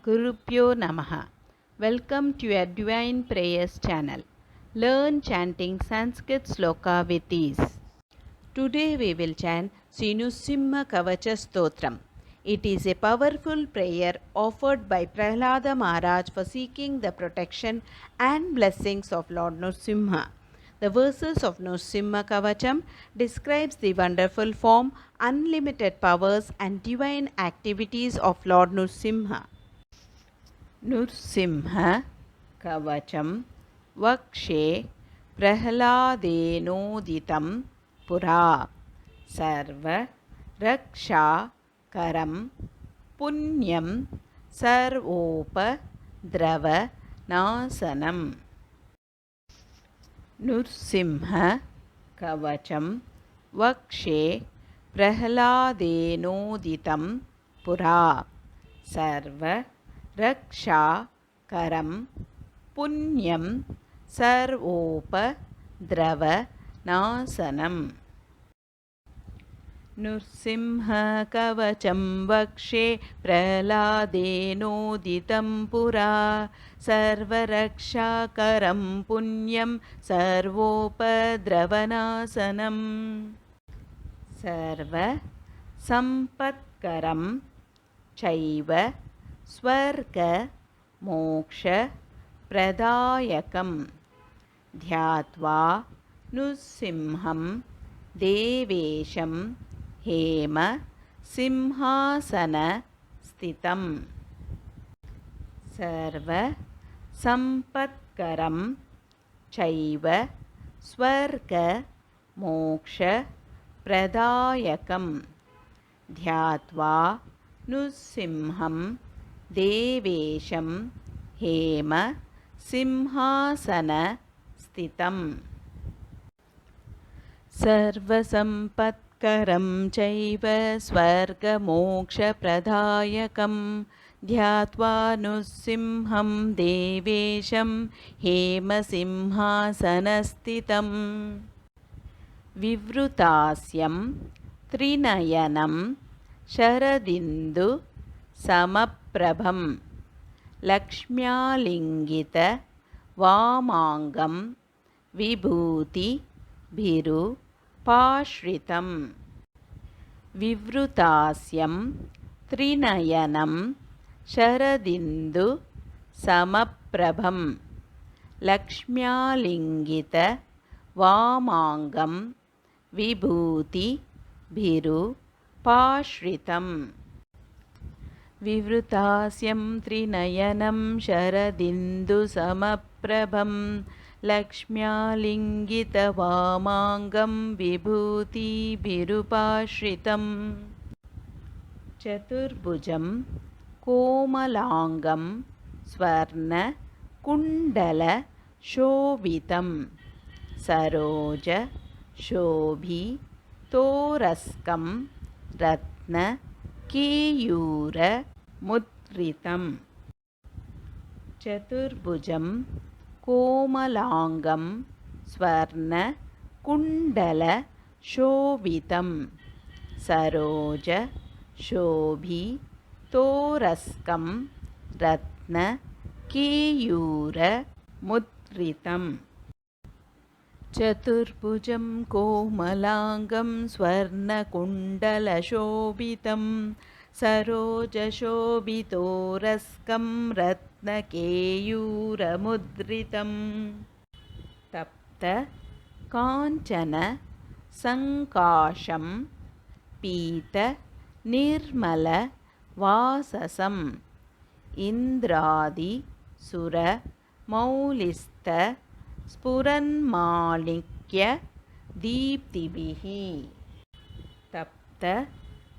Gurubhyo Namaha. Welcome to your Divine Prayers channel. Learn chanting Sanskrit sloka with ease. Today we will chant Sinusimha Kavacha Stotram. It is a powerful prayer offered by Prahlada Maharaj for seeking the protection and blessings of Lord Nrsimha. The verses of Nrsimha Kavacham describes the wonderful form, unlimited powers and divine activities of Lord Nrsimha. Nrsimha Kavacham Vakshe Prahladenoditam Pura Sarva Raksha Karam Punyam Sarvopa Drava Nasanam. Nrsimha Kavacham Vakshe Prahladenoditam Pura Sarva Raksha Karam Punyam Sarvopa Drava Nasanam. Nrsimha Kavacham Vakshe Prahladenoditam Pura Sarva Raksha Karam Punyam Sarvopa Drava Nasanam. Sarva Sampatkaram Chaiva Swarga Moksha Pradayakam Dhyatva Nrsimham Devesham Hema Simhasana Stitam. Sarva Sampatkaram Chaiva Swarga Moksha Pradayakam Dhyatva Nrsimham Devesham Hema Simhasana Stitam. Sarvasampatkaram Chaiva Swargamoksha Pradayakam Dhyatva Nrsimham Devesham Hema Simhasana Stitam. Vivrutāsyam Trinayanam Sharadindu Samaprabham Lakshmyalingita Vamangam Vibhuti Bhiru Pashritam. Vivrutāsyam Trinayanam Sharadindu Samaprabham Lakshmyalingita Vamangam Vibhuti Bhiru Pashritam. Vivrutāsyam Trinayanam Sharadindu Samaprabham Lakshmyalingita Vamangam Vibhuti Bhiru Pashritam. Chaturbhujam Komalangam Swarna Kundala Shobhitam Saroja Shobhi Toraskam Ratna Keyura Mudritam. Chaturbhujam Komalangam Swarna Kundala Shobhitam Saroja Shobhi Toraskam Ratna Keyura Mudritam. Chaturbhujam Komalangam Swarna Kundala Shobhitam Saroja Shobhitoraskam Ratna Keyura Mudritam. Tapta Kanchana Sankasham Pita Nirmala Vasasam Indradi Sura Maulista Spuranmalikya Deeptibihi. Tapta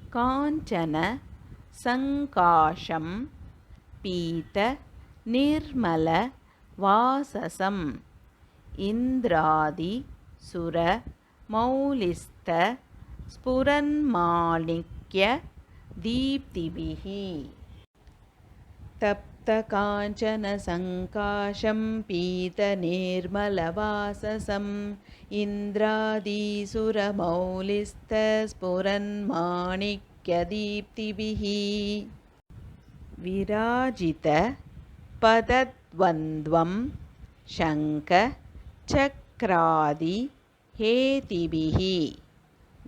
Kanchana Sankasham Pita Nirmala Vasasam Indradi Sura Maulista Spuranmalikya Deeptibihi. Tapta Kanchana Sankasham Pita Nirmala Vasasam Indradi Sura Maulista Spuranmalikya Deeptibihi. विराजितपदद्वन्द्वं शङ्खचक्रादिहेतिभिः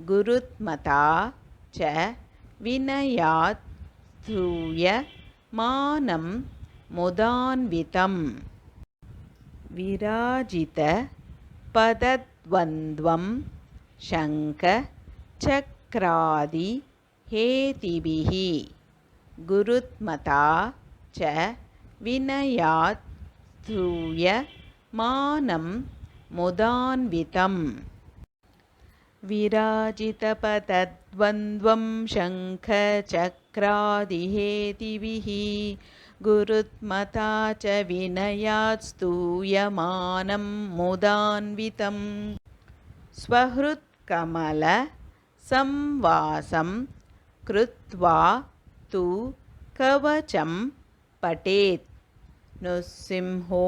गुरुत्मता च विनयात् स्तूयमानं मुदान्वितं विराजितपदद्वन्द्वं शङ्खचक्रादिहेतिभिः गुरुत्मता च विनयात् स्तूयमानं मुदान्वितं विराजितपदद्वन्द्वं शङ्खचक्रादिहेतिभिः गुरुत्मता च विनयात् स्तूयमानं मुदान्वितं स्वहृत्कमलसंवासं कृत्वा तु कवचं पठेत् नृसिंहो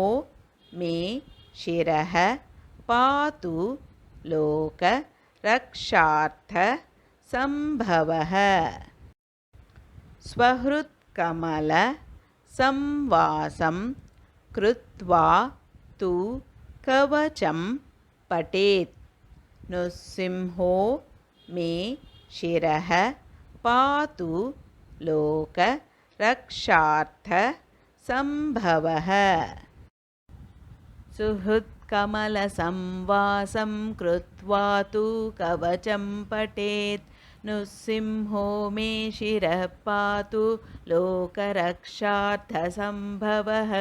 मे शिरः पातु लोकरक्षार्थसम्भवः स्वहृत्कमलसंवासं कृत्वा तु कवचं पठेत् नृसिंहो मे शिरः पातु लोकरक्षार्थसम्भवः सुहृत्कमलसंवासं कृत्वा तु कवचं पठेत् नृसिंहो मे शिरः पातु लोकरक्षार्थसम्भवः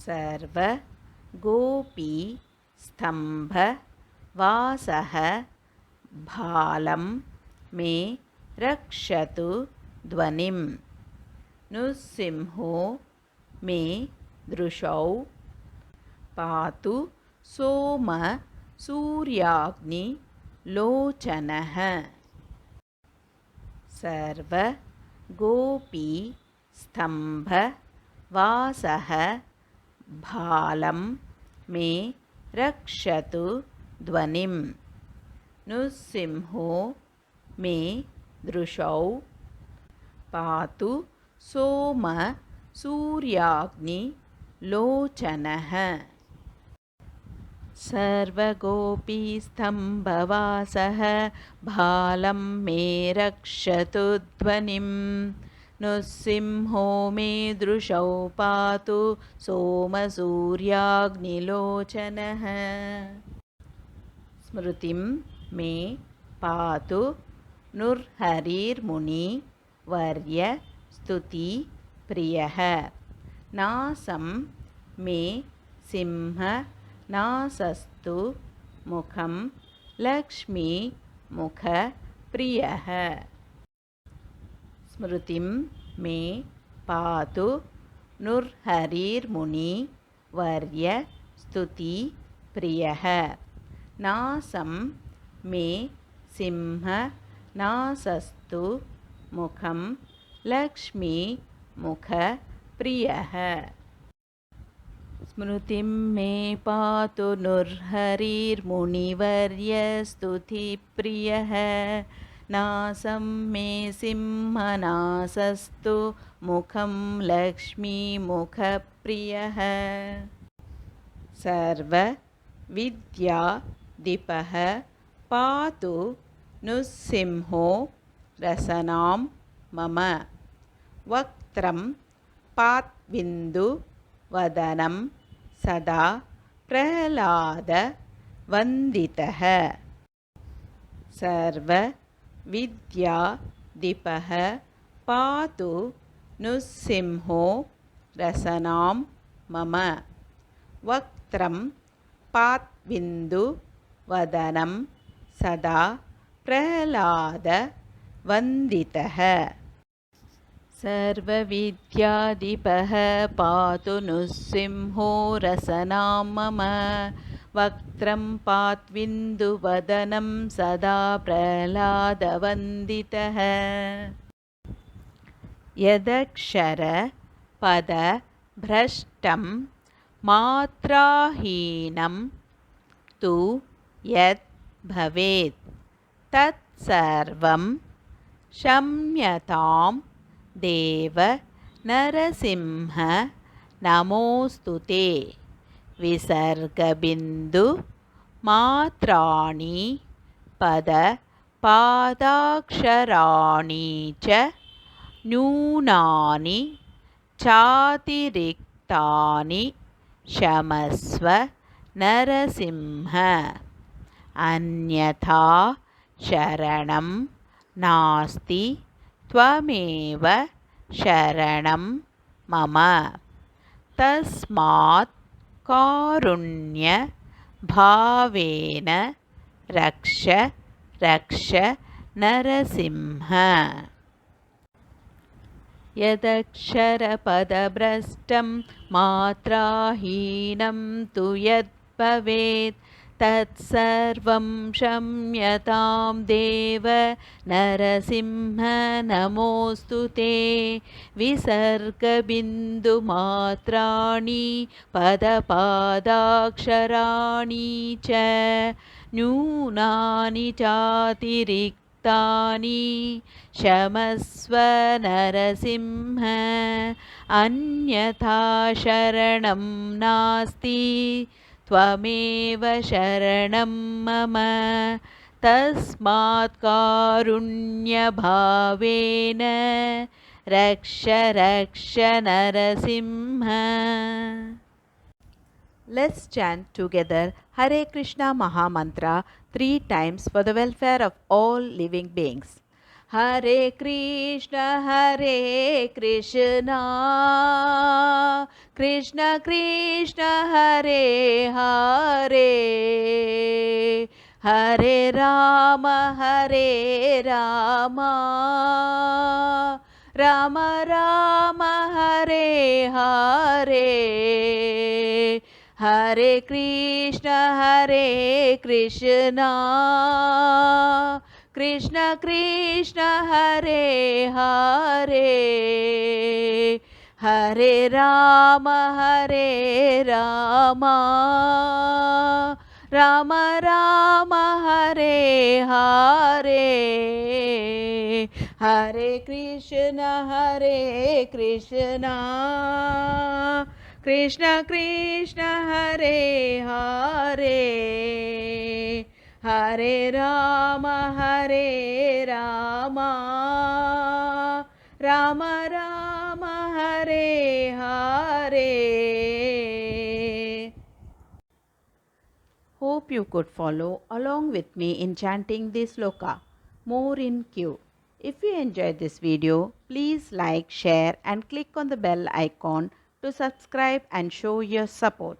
सर्वगोपीस्तम्भवासः भालं मे रक्षतु ध्वनिं नृसिंहो मे दृशौ पातु सोमसूर्याग्निलोचनः सर्वगोपीस्तम्भवासः भालं मे रक्षतु ध्वनिं नृसिंहो मे दृशौ पातु सोमसूर्याग्निलोचनः सर्वगोपीस्तम्भवासः भालं मे रक्षतु ध्वनिं नृसिंहो मे दृशौ पातु सोमसूर्याग्निलोचनः स्मृतिं मे पातु नृहरिर्मुनिवर्यस्तुतिप्रियः नासं मे सिंहनासस्तु मुखं लक्ष्मीमुखप्रियः स्मृतिं मे पातु नृहरिर्मुनिवर्यस्तुतिप्रियः नासं मे सिंहनासस्तु मुखं लक्ष्मीमुखप्रियः स्मृतिं मे पातु नृहरिर्मुनिवर्यस्तुतिप्रियः नासं मे सिंहनासस्तु मुखं लक्ष्मीमुखप्रियः सर्वविद्याधिपः पातु नृसिंहो रसनां मम वक्त्रं पात्विन्दुवदनं सदा प्रह्लादवन्दितः सर्वविद्याधिपः पातु नृसिंहो रसनां मम वक्त्रं पात्विन्दुवदनं सदा प्रह्लादवन्दितः सर्वविद्याधिपः पातु नृसिंहो रसनां मम वक्त्रं पात्विन्दुवदनं सदा प्रह्लादवन्दितः यदक्षरपदभ्रष्टं मात्राहीनं तु यत् भवेत् तत्सर्वं क्षम्यतां देव नरसिंह नमोऽस्तुते विसर्गबिन्दु मात्राणि पदपादाक्षराणि च न्यूनानि चातिरिक्तानि क्षमस्व नरसिंह अन्यथा शरणं नास्ति त्वमेव शरणं मम तस्मात् कारुण्यभावेन रक्ष रक्ष नरसिंह यदक्षरपदभ्रष्टं मात्राहीनं तु यद्भवेत् तत्सर्वं क्षम्यतां देव नरसिंह नमोऽस्तु ते विसर्गबिन्दुमात्राणि पदपादाक्षराणि च न्यूनानि चातिरिक्तानि क्षमस्व नरसिंह अन्यथा शरणं नास्ति त्वमेव शरणं मम तस्मात् कारुण्यभावेन रक्ष रक्ष Narasimha. Let's chant together Hare Krishna Mahamantra 3 times for the welfare of all living beings. Hare Krishna Krishna Krishna Hare Hare Hare Rama Rama Rama Hare Hare Hare Krishna Krishna Krishna Hare Hare Hare Rama Rama Rama Hare Hare Hare Krishna Krishna Krishna Hare Hare Hare Rama Rama Rama Hare Hare. Hope you could follow along with me in chanting this sloka. More in queue. If you enjoyed this video, please like, share and click on the bell icon to subscribe and show your support.